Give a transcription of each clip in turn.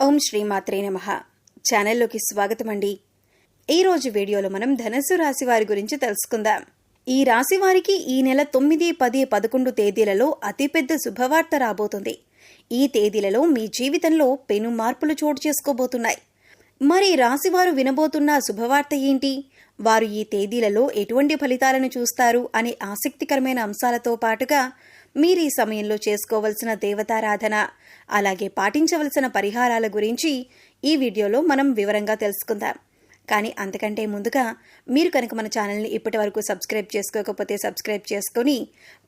ఓం శ్రీమాత్రే నమః. ఛానల్లోకి స్వాగతం అండి. ఈరోజు వీడియోలో మనం ధనస్సు రాశి వారి గురించి తెలుసుకుందాం. ఈ రాశి వారికి ఈ నెల 9, 10, 11 తేదీలలో అతిపెద్ద శుభవార్త రాబోతుంది. ఈ తేదీలలో మీ జీవితంలో పెను మార్పులు చోటు చేసుకోబోతున్నాయి. మరి రాశివారు వినబోతున్న శుభవార్త ఏంటి? వారు ఈ తేదీలలో ఎటువంటి ఫలితాలను చూస్తారు అనే ఆసక్తికరమైన అంశాలతో పాటుగా మీరు ఈ సమయంలో చేసుకోవలసిన దేవతారాధన, అలాగే పాటించవలసిన పరిహారాల గురించి ఈ వీడియోలో మనం వివరంగా తెలుసుకుందాం. కానీ అంతకంటే ముందుగా మీరు కనుక మన ఛానల్ని ఇప్పటి వరకు సబ్స్క్రైబ్ చేసుకోకపోతే సబ్స్క్రైబ్ చేసుకొని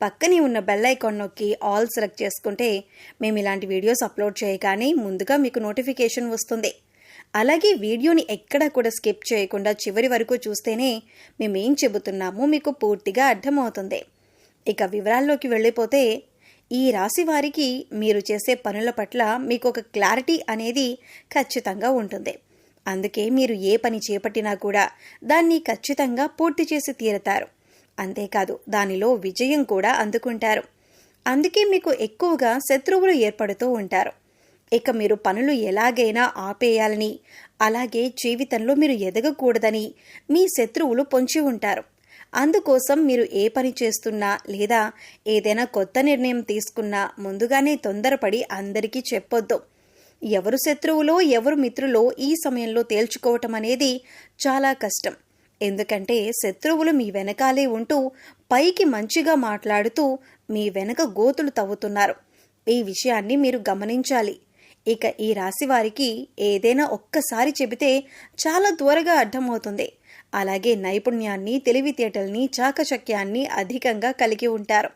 పక్కనే ఉన్న బెల్ ఐకాన్ నొక్కి ఆల్ సెలెక్ట్ చేసుకుంటే మేము ఇలాంటి వీడియోస్ అప్లోడ్ చేయగానే ముందుగా మీకు నోటిఫికేషన్ వస్తుంది. అలాగే వీడియోని ఎక్కడా కూడా స్కిప్ చేయకుండా చివరి వరకు చూస్తేనే మేమేం చెబుతున్నామో మీకు పూర్తిగా అర్థమవుతుంది. ఇక వివరాల్లోకి వెళ్ళిపోతే, ఈ రాశి వారికి మీరు చేసే పనుల పట్ల మీకు ఒక క్లారిటీ అనేది ఖచ్చితంగా ఉంటుంది. అందుకే మీరు ఏ పని చేపట్టినా కూడా దాన్ని ఖచ్చితంగా పూర్తి చేసి తీరతారు. అంతేకాదు దానిలో విజయం కూడా అందుకుంటారు. అందుకే మీకు ఎక్కువగా శత్రువులు ఏర్పడుతూ ఉంటారు. ఇక మీరు పనులు ఎలాగైనా ఆపేయాలని, అలాగే జీవితంలో మీరు ఎదగకూడదని మీ శత్రువులు పొంచి ఉంటారు. అందుకోసం మీరు ఏ పని చేస్తున్నా లేదా ఏదైనా కొత్త నిర్ణయం తీసుకున్నా ముందుగానే తొందరపడి అందరికీ చెప్పొద్దు. ఎవరు శత్రువులో ఎవరు మిత్రులో ఈ సమయంలో తేల్చుకోవటం అనేది చాలా కష్టం. ఎందుకంటే శత్రువులు మీ వెనకాలే ఉంటూ పైకి మంచిగా మాట్లాడుతూ మీ వెనక గోతులు తవ్వుతున్నారు. ఈ విషయాన్ని మీరు గమనించాలి. ఇక ఈ రాశి వారికి ఏదైనా ఒక్కసారి చెబితే చాలా త్వరగా అర్థమవుతుంది. అలాగే నైపుణ్యాన్ని, తెలివితేటల్ని, చాకచక్యాన్ని అధికంగా కలిగి ఉంటారు.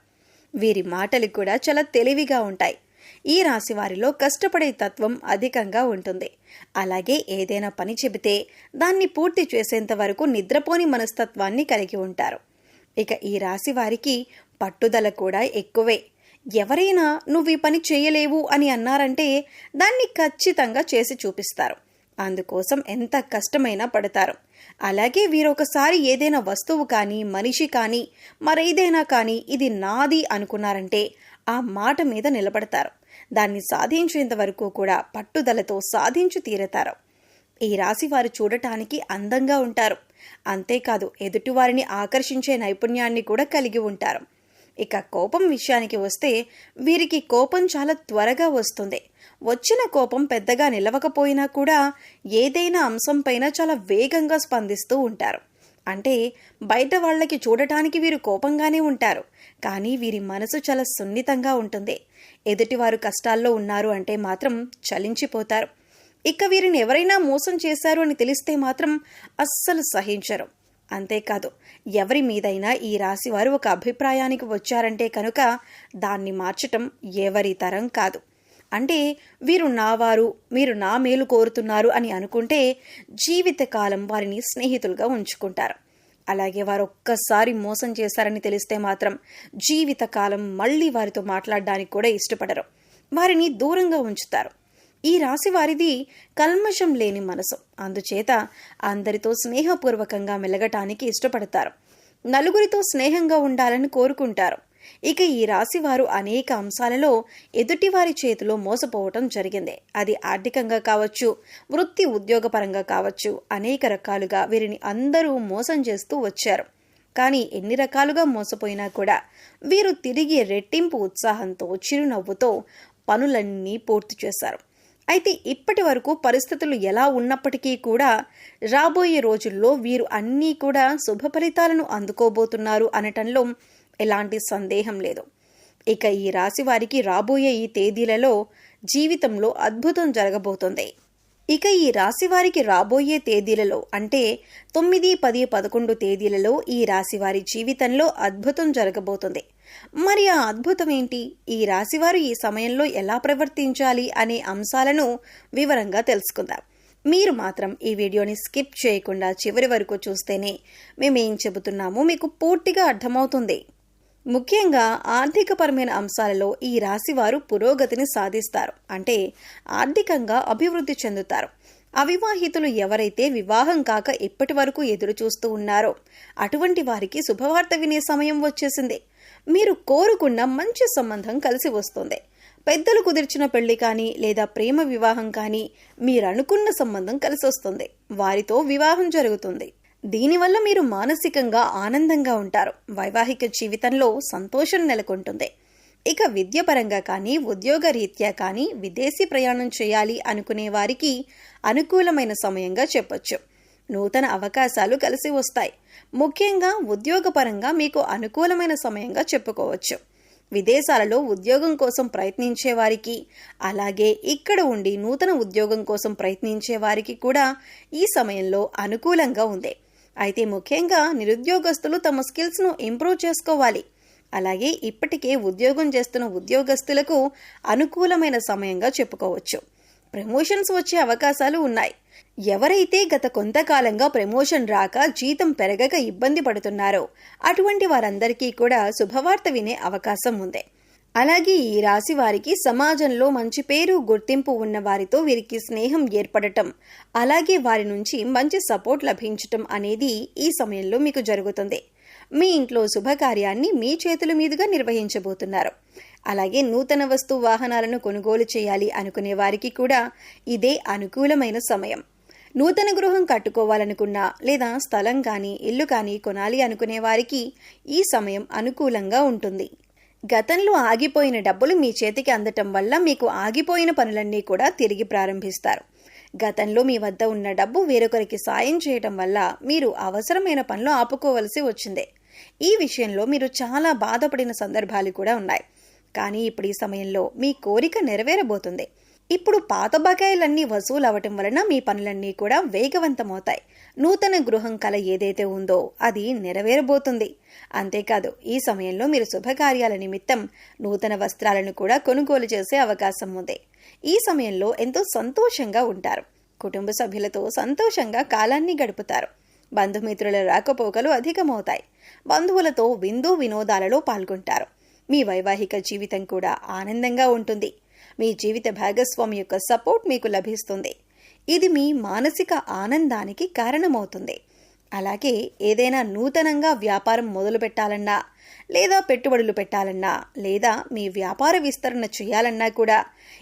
వీరి మాటలు కూడా చాలా తెలివిగా ఉంటాయి. ఈ రాశి వారిలో కష్టపడే తత్వం అధికంగా ఉంటుంది. అలాగే ఏదైనా పని చెబితే దాన్ని పూర్తి చేసేంత వరకు నిద్రపోని మనస్తత్వాన్ని కలిగి ఉంటారు. ఇక ఈ రాశి వారికి పట్టుదల కూడా ఎక్కువే. ఎవరైనా నువ్వు ఈ పని చేయలేవు అని అన్నారంటే దాన్ని ఖచ్చితంగా చేసి చూపిస్తారు. అందుకోసం ఎంత కష్టమైనా పడతారు. అలాగే వీరొకసారి ఏదైనా వస్తువు కానీ, మనిషి కానీ, మరేదైనా కానీ ఇది నాది అనుకున్నారంటే ఆ మాట మీద నిలబడతారు. దాన్ని సాధించేంత వరకు కూడా పట్టుదలతో సాధించి తీరతారు. ఈ రాశి వారు చూడటానికి అందంగా ఉంటారు. అంతేకాదు ఎదుటివారిని ఆకర్షించే నైపుణ్యాన్ని కూడా కలిగి ఉంటారు. ఇక కోపం విషయానికి వస్తే వీరికి కోపం చాలా త్వరగా వస్తుంది. వచ్చిన కోపం పెద్దగా నిలవకపోయినా కూడా ఏదైనా అంశంపైన చాలా వేగంగా స్పందిస్తూ ఉంటారు. అంటే బయట వాళ్ళకి చూడటానికి వీరు కోపంగానే ఉంటారు, కానీ వీరి మనసు చాలా సున్నితంగా ఉంటుంది. ఎదుటివారు కష్టాల్లో ఉన్నారు అంటే మాత్రం చలించిపోతారు. ఇక వీరిని ఎవరైనా మోసం చేశారు అని తెలిస్తే మాత్రం అస్సలు సహించరు. అంతేకాదు ఎవరి మీదైనా ఈ రాశి వారు ఒక అభిప్రాయానికి వచ్చారంటే కనుక దాన్ని మార్చటం ఎవరి తరం కాదు. అంటే వీరు నావారు, మీరు నా మేలు కోరుతున్నారు అని అనుకుంటే జీవితకాలం వారిని స్నేహితులుగా ఉంచుకుంటారు. అలాగే వారు ఒక్కసారి మోసం చేశారని తెలిస్తే మాత్రం జీవితకాలం మళ్ళీ వారితో మాట్లాడడానికి కూడా ఇష్టపడరు. వారిని దూరంగా ఉంచుతారు. ఈ రాశి వారిది కల్మషం లేని మనసు. అందుచేత అందరితో స్నేహపూర్వకంగా మెలగటానికి ఇష్టపడతారు. నలుగురితో స్నేహంగా ఉండాలని కోరుకుంటారు. ఇక ఈ రాశి వారు అనేక అంశాలలో ఎదుటివారి చేతిలో మోసపోవటం జరిగింది. అది ఆర్థికంగా కావచ్చు, వృత్తి ఉద్యోగపరంగా కావచ్చు, అనేక రకాలుగా వీరిని అందరూ మోసం చేస్తూ వచ్చారు. కానీ ఎన్ని రకాలుగా మోసపోయినా కూడా వీరు తిరిగి రెట్టింపు ఉత్సాహంతో, చిరునవ్వుతో పనులన్నీ పూర్తి చేశారు. అయితే ఇప్పటి వరకు పరిస్థితులు ఎలా ఉన్నప్పటికీ కూడా రాబోయే రోజుల్లో వీరు అన్నీ కూడా శుభ ఫలితాలను అందుకోబోతున్నారు అనటంలో ఎలాంటి సందేహం లేదు. ఇక ఈ రాశి వారికి రాబోయే ఈ తేదీలలో జీవితంలో అద్భుతం జరగబోతుంది. ఇక ఈ రాశి వారికి రాబోయే తేదీలలో అంటే 9, 10, 11 తేదీలలో ఈ రాశి వారి జీవితంలో అద్భుతం జరగబోతుంది. మరి ఆ అద్భుతం ఏంటి? ఈ రాశివారు ఈ సమయంలో ఎలా ప్రవర్తించాలి అనే అంశాలను వివరంగా తెలుసుకుందాం. మీరు మాత్రం ఈ వీడియోని స్కిప్ చేయకుండా చివరి వరకు చూస్తేనే మేమేం చెబుతున్నామో మీకు పూర్తిగా అర్థమవుతుంది. ముఖ్యంగా ఆర్థికపరమైన అంశాలలో ఈ రాశివారు పురోగతిని సాధిస్తారు. అంటే ఆర్థికంగా అభివృద్ధి చెందుతారు. అవివాహితులు ఎవరైతే వివాహం కాక ఇప్పటి వరకు ఎదురు చూస్తూ ఉన్నారో అటువంటి వారికి శుభవార్త వినే సమయం వచ్చేసింది. మీరు కోరుకున్న మంచి సంబంధం కలిసి వస్తుంది. పెద్దలు కుదిర్చిన పెళ్లి కానీ లేదా ప్రేమ వివాహం కానీ మీరనుకున్న సంబంధం కలిసొస్తుంది. వారితో వివాహం జరుగుతుంది. దీనివల్ల మీరు మానసికంగా ఆనందంగా ఉంటారు. వైవాహిక జీవితంలో సంతోషం నెలకొంటుంది. ఇక విద్యపరంగా కానీ ఉద్యోగ రీత్యా కానీ విదేశీ ప్రయాణం చేయాలి అనుకునే వారికి అనుకూలమైన సమయంగా చెప్పొచ్చు. నూతన అవకాశాలు కలిసి వస్తాయి. ముఖ్యంగా ఉద్యోగపరంగా మీకు అనుకూలమైన సమయంగా చెప్పుకోవచ్చు. విదేశాలలో ఉద్యోగం కోసం ప్రయత్నించే వారికి, అలాగే ఇక్కడ ఉండి నూతన ఉద్యోగం కోసం ప్రయత్నించే వారికి కూడా ఈ సమయంలో అనుకూలంగా ఉంది. అయితే ముఖ్యంగా నిరుద్యోగస్తులు తమ స్కిల్స్ను ఇంప్రూవ్ చేసుకోవాలి. అలాగే ఇప్పటికే ఉద్యోగం చేస్తున్న ఉద్యోగస్తులకు అనుకూలమైన సమయంగా చెప్పుకోవచ్చు. ప్రమోషన్స్ వచ్చే అవకాశాలు ఉన్నాయి. ఎవరైతే గత కొంతకాలంగా ప్రమోషన్ రాక జీతం పెరగక ఇబ్బంది పడుతున్నారో అటువంటి వారందరికీ కూడా శుభవార్త వినే అవకాశం ఉంది. అలాగే ఈ రాశి వారికి సమాజంలో మంచి పేరు గుర్తింపు ఉన్న వారితో వీరికి స్నేహం ఏర్పడటం, అలాగే వారి నుంచి మంచి సపోర్ట్ లభించటం అనేది ఈ సమయంలో మీకు జరుగుతుంది. మీ ఇంట్లో శుభకార్యాన్ని మీ చేతుల మీదుగా నిర్వహించబోతున్నారు. అలాగే నూతన వస్తు వాహనాలను కొనుగోలు చేయాలి అనుకునే వారికి కూడా ఇదే అనుకూలమైన సమయం. నూతన గృహం కట్టుకోవాలనుకున్నా లేదా స్థలం కానీ ఇల్లు కానీ కొనాలి అనుకునే వారికి ఈ సమయం అనుకూలంగా ఉంటుంది. గతంలో ఆగిపోయిన డబ్బులు మీ చేతికి అందటం వల్ల మీకు ఆగిపోయిన పనులన్నీ కూడా తిరిగి ప్రారంభిస్తారు. గతంలో మీ వద్ద ఉన్న డబ్బు వేరొకరికి సాయం చేయటం వల్ల మీరు అవసరమైన పనులు ఆపుకోవలసి వచ్చింది. ఈ విషయంలో మీరు చాలా బాధపడిన సందర్భాలు కూడా ఉన్నాయి. కానీ ఇప్పుడు ఈ సమయంలో మీ కోరిక నెరవేరబోతుంది. ఇప్పుడు పాత బకాయిలన్నీ వసూలు అవటం వలన మీ పనులన్నీ కూడా వేగవంతమవుతాయి. నూతన గృహం కల ఏదైతే ఉందో అది నెరవేరబోతుంది. అంతేకాదు ఈ సమయంలో మీరు శుభకార్యాల నిమిత్తం నూతన వస్త్రాలను కూడా కొనుగోలు చేసే అవకాశం ఉంది. ఈ సమయంలో ఎంతో సంతోషంగా ఉంటారు. కుటుంబ సభ్యులతో సంతోషంగా కాలాన్ని గడుపుతారు. బంధుమిత్రుల రాకపోకలు అధికమవుతాయి. బంధువులతో విందు వినోదాలలో పాల్గొంటారు. మీ వైవాహిక జీవితం కూడా ఆనందంగా ఉంటుంది. మీ జీవిత భాగస్వామి యొక్క సపోర్ట్ మీకు లభిస్తుంది. ఇది మీ మానసిక ఆనందానికి కారణమవుతుంది. అలాగే ఏదైనా నూతనంగా వ్యాపారం మొదలు పెట్టాలన్నా, లేదా పెట్టుబడులు పెట్టాలన్నా, లేదా మీ వ్యాపార విస్తరణ చేయాలన్నా కూడా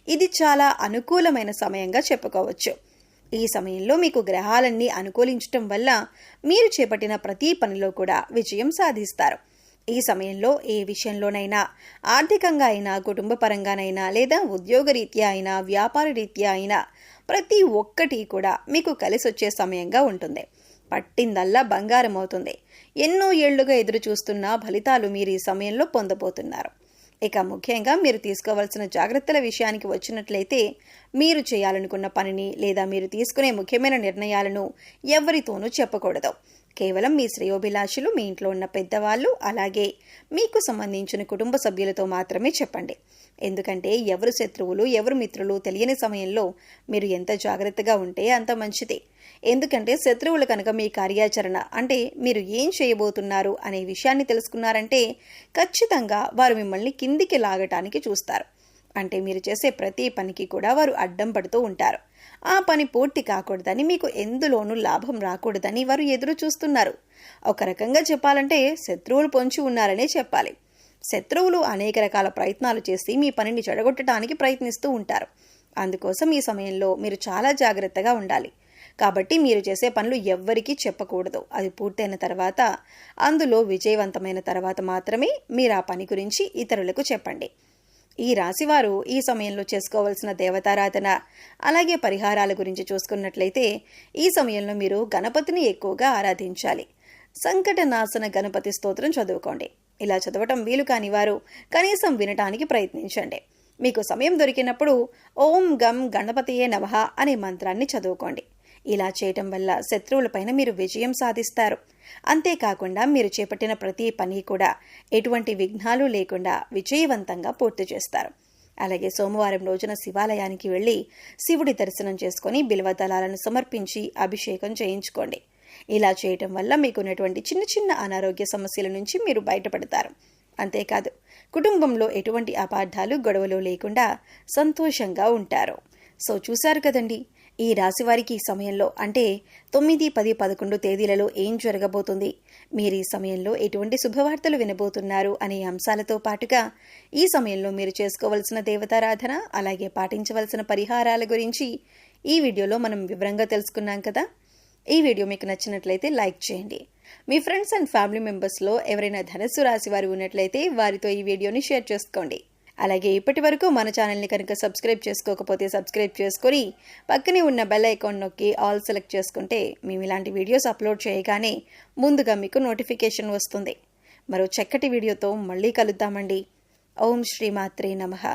ఇది చాలా అనుకూలమైన సమయంగా చెప్పుకోవచ్చు. ఈ సమయంలో మీకు గ్రహాలన్నీ అనుకూలించటం వల్ల మీరు చేపట్టిన ప్రతి పనిలో కూడా విజయం సాధిస్తారు. ఈ సమయంలో ఏ విషయంలోనైనా, ఆర్థికంగా అయినా, కుటుంబ పరంగానైనా, లేదా ఉద్యోగరీత్యా అయినా, వ్యాపార రీత్యా అయినా ప్రతి ఒక్కటి కూడా మీకు కలిసొచ్చే సమయంగా ఉంటుంది. పట్టిందల్లా బంగారం అవుతుంది. ఎన్నో ఏళ్లుగా ఎదురు చూస్తున్న ఫలితాలు మీరు ఈ సమయంలో పొందబోతున్నారు. ఇక ముఖ్యంగా మీరు తీసుకోవాల్సిన జాగ్రత్తల విషయానికి వచ్చినట్లయితే, మీరు చేయాలనుకున్న పనిని లేదా మీరు తీసుకునే ముఖ్యమైన నిర్ణయాలను ఎవరితోనూ చెప్పకూడదు. కేవలం మీ శ్రేయోభిలాషులు, మీ ఇంట్లో ఉన్న పెద్దవాళ్ళు, అలాగే మీకు సంబంధించిన కుటుంబ సభ్యులతో మాత్రమే చెప్పండి. ఎందుకంటే ఎవరు శత్రువులు ఎవరు మిత్రులు తెలియని సమయంలో మీరు ఎంత జాగ్రత్తగా ఉంటే అంత మంచిది. ఎందుకంటే శత్రువులు కనుక మీ కార్యాచరణ అంటే మీరు ఏం చేయబోతున్నారు అనే విషయాన్ని తెలుసుకున్నారంటే ఖచ్చితంగా వారు మిమ్మల్ని కిందికి లాగటానికి చూస్తారు. అంటే మీరు చేసే ప్రతి పనికి కూడా వారు అడ్డం పడుతూ ఉంటారు. ఆ పని పూర్తి కాకూడదని, మీకు ఎందులోనూ లాభం రాకూడదని వారు ఎదురు చూస్తున్నారు. ఒక రకంగా చెప్పాలంటే శత్రువులు పొంచి ఉన్నారనే చెప్పాలి. శత్రువులు అనేక రకాల ప్రయత్నాలు చేసి మీ పనిని చెడగొట్టడానికి ప్రయత్నిస్తూ ఉంటారు. అందుకోసం ఈ సమయంలో మీరు చాలా జాగ్రత్తగా ఉండాలి. కాబట్టి మీరు చేసే పనులు ఎవ్వరికీ చెప్పకూడదు. అది పూర్తయిన తర్వాత, అందులో విజయవంతమైన తర్వాత మాత్రమే మీరు ఆ పని గురించి ఇతరులకు చెప్పండి. ఈ రాశివారు ఈ సమయంలో చేసుకోవాల్సిన దేవతారాధన, అలాగే పరిహారాల గురించి చూసుకున్నట్లయితే ఈ సమయంలో మీరు గణపతిని ఎక్కువగా ఆరాధించాలి. సంకటనాశన గణపతి స్తోత్రం చదువుకోండి. ఇలా చదవటం వీలు కాని వారు కనీసం వినటానికి ప్రయత్నించండి. మీకు సమయం దొరికినప్పుడు ఓం గం గణపతియే నమః అనే మంత్రాన్ని చదువుకోండి. ఇలా చేయటం వల్ల శత్రువులపైన మీరు విజయం సాధిస్తారు. అంతేకాకుండా మీరు చేపట్టిన ప్రతి పని కూడా ఎటువంటి విఘ్నాలు లేకుండా విజయవంతంగా పూర్తి చేస్తారు. అలాగే సోమవారం రోజున శివాలయానికి వెళ్ళి శివుడి దర్శనం చేసుకుని బిల్వదళాలను సమర్పించి అభిషేకం చేయించుకోండి. ఇలా చేయటం వల్ల మీకున్నటువంటి చిన్న చిన్న అనారోగ్య సమస్యల నుంచి మీరు బయటపడతారు. అంతేకాదు కుటుంబంలో ఎటువంటి అపార్థాలు గొడవలు లేకుండా సంతోషంగా ఉంటారు. సో చూశారు కదండి, ఈ రాశి వారికి ఈ సమయంలో అంటే 9, 10, 11 తేదీలలో ఏం జరగబోతుంది, మీరు ఈ సమయంలో ఎటువంటి శుభవార్తలు వినబోతున్నారు అనే అంశాలతో పాటుగా ఈ సమయంలో మీరు చేసుకోవలసిన దేవతారాధన అలాగే పాటించవలసిన పరిహారాల గురించి ఈ వీడియోలో మనం వివరంగా తెలుసుకున్నాం కదా. ఈ వీడియో మీకు నచ్చినట్లయితే లైక్ చేయండి. మీ ఫ్రెండ్స్ అండ్ ఫ్యామిలీ మెంబర్స్లో ఎవరైనా ధనస్సు రాశి వారు ఉన్నట్లయితే వారితో ఈ వీడియోని షేర్ చేసుకోండి. అలాగే ఇప్పటి వరకు మన ఛానల్ని కనుక సబ్స్క్రైబ్ చేసుకోకపోతే సబ్స్క్రైబ్ చేసుకొని పక్కనే ఉన్న బెల్ ఐకాన్ నొక్కి ఆల్ సెలెక్ట్ చేసుకుంటే మేము ఇలాంటి వీడియోస్ అప్లోడ్ చేయగానే ముందుగా మీకు నోటిఫికేషన్ వస్తుంది. మరో చక్కటి వీడియోతో మళ్ళీ కలుద్దామండి. ఓం శ్రీమాత్రే నమః.